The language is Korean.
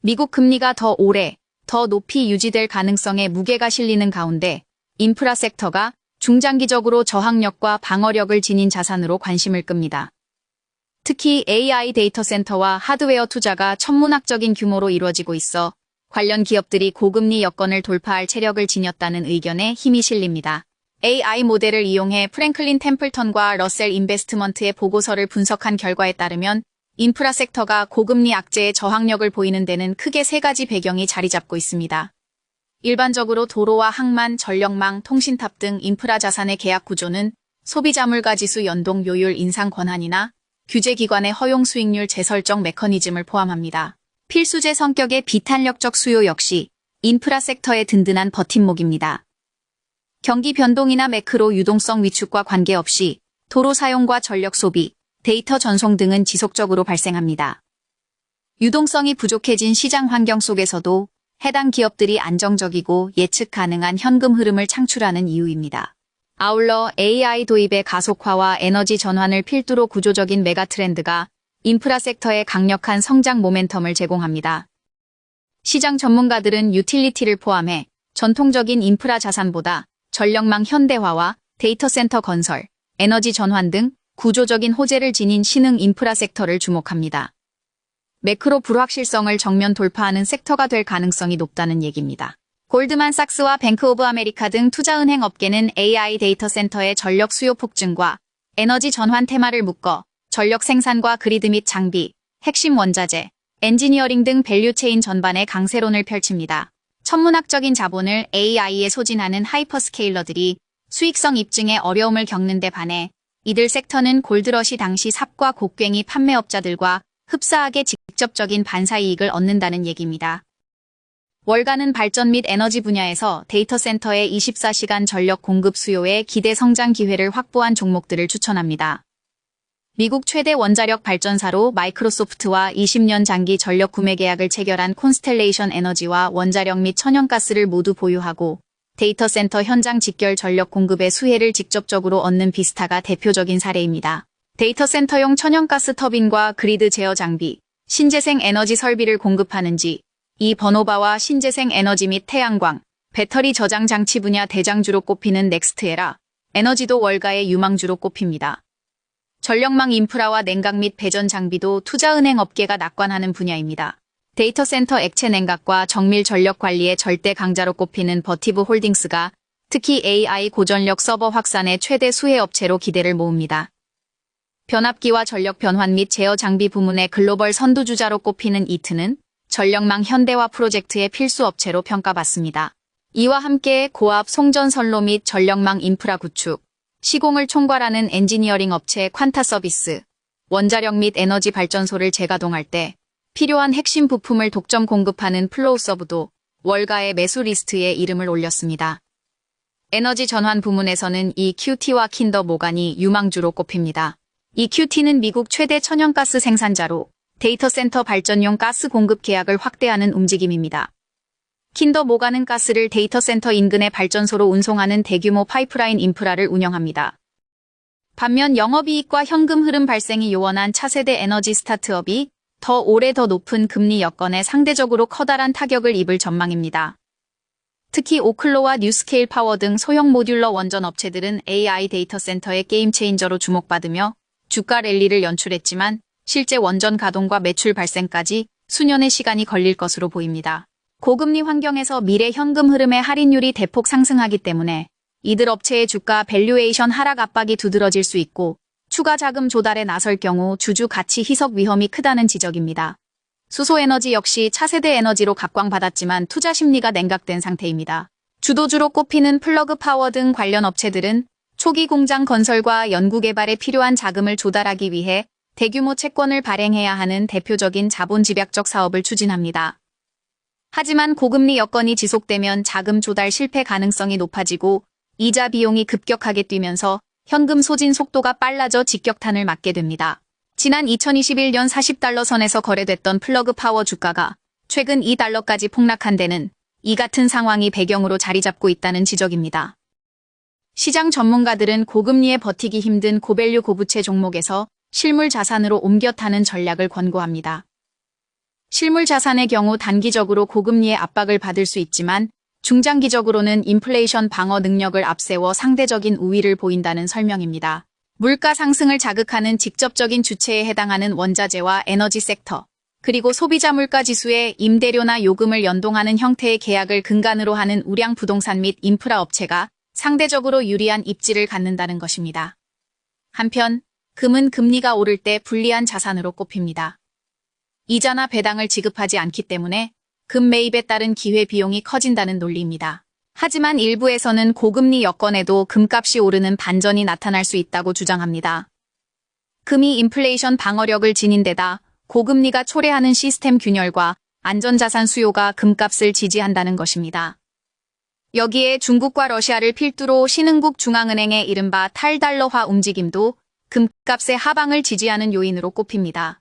미국 금리가 더 오래, 더 높이 유지될 가능성에 무게가 실리는 가운데 인프라 섹터가 중장기적으로 저항력과 방어력을 지닌 자산으로 관심을 끕니다. 특히 AI 데이터 센터와 하드웨어 투자가 천문학적인 규모로 이루어지고 있어 관련 기업들이 고금리 여건을 돌파할 체력을 지녔다는 의견에 힘이 실립니다. AI 모델을 이용해 프랭클린 템플턴과 러셀 인베스트먼트의 보고서를 분석한 결과에 따르면 인프라 섹터가 고금리 악재의 저항력을 보이는 데는 크게 세 가지 배경이 자리 잡고 있습니다. 일반적으로 도로와 항만, 전력망, 통신탑 등 인프라 자산의 계약 구조는 소비자물가 지수 연동 요율 인상 권한이나 규제기관의 허용 수익률 재설정 메커니즘을 포함합니다. 필수제 성격의 비탄력적 수요 역시 인프라 섹터의 든든한 버팀목입니다. 경기 변동이나 매크로 유동성 위축과 관계없이 도로 사용과 전력 소비, 데이터 전송 등은 지속적으로 발생합니다. 유동성이 부족해진 시장 환경 속에서도 해당 기업들이 안정적이고 예측 가능한 현금 흐름을 창출하는 이유입니다. 아울러 AI 도입의 가속화와 에너지 전환을 필두로 구조적인 메가트렌드가 인프라 섹터에 강력한 성장 모멘텀을 제공합니다. 시장 전문가들은 유틸리티를 포함해 전통적인 인프라 자산보다 전력망 현대화와 데이터 센터 건설, 에너지 전환 등 구조적인 호재를 지닌 신흥 인프라 섹터를 주목합니다. 매크로 불확실성을 정면 돌파하는 섹터가 될 가능성이 높다는 얘기입니다. 골드만삭스와 뱅크 오브 아메리카 등 투자은행 업계는 AI 데이터 센터의 전력 수요 폭증과 에너지 전환 테마를 묶어 전력 생산과 그리드 및 장비, 핵심 원자재, 엔지니어링 등 밸류체인 전반에 강세론을 펼칩니다. 천문학적인 자본을 AI에 소진하는 하이퍼스케일러들이 수익성 입증에 어려움을 겪는 데 반해 이들 섹터는 골드러시 당시 삽과 곡괭이 판매업자들과 흡사하게 직접적인 반사이익을 얻는다는 얘기입니다. 월가는 발전 및 에너지 분야에서 데이터 센터의 24시간 전력 공급 수요에 기대 성장 기회를 확보한 종목들을 추천합니다. 미국 최대 원자력 발전사로 마이크로소프트와 20년 장기 전력 구매 계약을 체결한 콘스텔레이션 에너지와 원자력 및 천연가스를 모두 보유하고 데이터 센터 현장 직결 전력 공급의 수혜를 직접적으로 얻는 비스타가 대표적인 사례입니다. 데이터 센터용 천연가스 터빈과 그리드 제어 장비, 신재생 에너지 설비를 공급하는지 이 번호바와 신재생 에너지 및 태양광, 배터리 저장 장치 분야 대장주로 꼽히는 넥스트에라, 에너지도 월가의 유망주로 꼽힙니다. 전력망 인프라와 냉각 및 배전 장비도 투자은행 업계가 낙관하는 분야입니다. 데이터 센터 액체 냉각과 정밀 전력 관리의 절대 강자로 꼽히는 버티브 홀딩스가 특히 AI 고전력 서버 확산의 최대 수혜 업체로 기대를 모읍니다. 변압기와 전력 변환 및 제어 장비 부문의 글로벌 선두주자로 꼽히는 이트는 전력망 현대화 프로젝트의 필수 업체로 평가받습니다. 이와 함께 고압 송전 선로 및 전력망 인프라 구축, 시공을 총괄하는 엔지니어링 업체 퀀타 서비스, 원자력 및 에너지 발전소를 재가동할 때 필요한 핵심 부품을 독점 공급하는 플로우서브도 월가의 매수 리스트에 이름을 올렸습니다. 에너지 전환 부문에서는 EQT와 킨더 모간이 유망주로 꼽힙니다. EQT는 미국 최대 천연가스 생산자로 데이터 센터 발전용 가스 공급 계약을 확대하는 움직임입니다. 킨더 모간은 가스를 데이터 센터 인근의 발전소로 운송하는 대규모 파이프라인 인프라를 운영합니다. 반면 영업이익과 현금 흐름 발생이 요원한 차세대 에너지 스타트업이 더 오래 더 높은 금리 여건에 상대적으로 커다란 타격을 입을 전망입니다. 특히 오클로와 뉴스케일 파워 등 소형 모듈러 원전 업체들은 AI 데이터 센터의 게임 체인저로 주목받으며 주가 랠리를 연출했지만 실제 원전 가동과 매출 발생까지 수년의 시간이 걸릴 것으로 보입니다. 고금리 환경에서 미래 현금 흐름의 할인율이 대폭 상승하기 때문에 이들 업체의 주가 밸류에이션 하락 압박이 두드러질 수 있고 추가 자금 조달에 나설 경우 주주 가치 희석 위험이 크다는 지적입니다. 수소에너지 역시 차세대 에너지로 각광받았지만 투자 심리가 냉각된 상태입니다. 주도주로 꼽히는 플러그 파워 등 관련 업체들은 초기 공장 건설과 연구개발에 필요한 자금을 조달하기 위해 대규모 채권을 발행해야 하는 대표적인 자본 집약적 사업을 추진합니다. 하지만 고금리 여건이 지속되면 자금 조달 실패 가능성이 높아지고 이자 비용이 급격하게 뛰면서 현금 소진 속도가 빨라져 직격탄을 맞게 됩니다. 지난 2021년 40달러 선에서 거래됐던 플러그 파워 주가가 최근 2달러까지 폭락한 데는 이 같은 상황이 배경으로 자리 잡고 있다는 지적입니다. 시장 전문가들은 고금리에 버티기 힘든 고밸류 고부채 종목에서 실물 자산으로 옮겨 타는 전략을 권고합니다. 실물 자산의 경우 단기적으로 고금리의 압박을 받을 수 있지만 중장기적으로는 인플레이션 방어 능력을 앞세워 상대적인 우위를 보인다는 설명입니다. 물가 상승을 자극하는 직접적인 주체에 해당하는 원자재와 에너지 섹터, 그리고 소비자 물가 지수에 임대료나 요금을 연동하는 형태의 계약을 근간으로 하는 우량 부동산 및 인프라 업체가 상대적으로 유리한 입지를 갖는다는 것입니다. 한편 금은 금리가 오를 때 불리한 자산으로 꼽힙니다. 이자나 배당을 지급하지 않기 때문에 금 매입에 따른 기회비용이 커진다는 논리입니다. 하지만 일부에서는 고금리 여건에도 금값이 오르는 반전이 나타날 수 있다고 주장합니다. 금이 인플레이션 방어력을 지닌 데다 고금리가 초래하는 시스템 균열과 안전자산 수요가 금값을 지지한다는 것입니다. 여기에 중국과 러시아를 필두로 신흥국 중앙은행의 이른바 탈달러화 움직임도 금값의 하방을 지지하는 요인으로 꼽힙니다.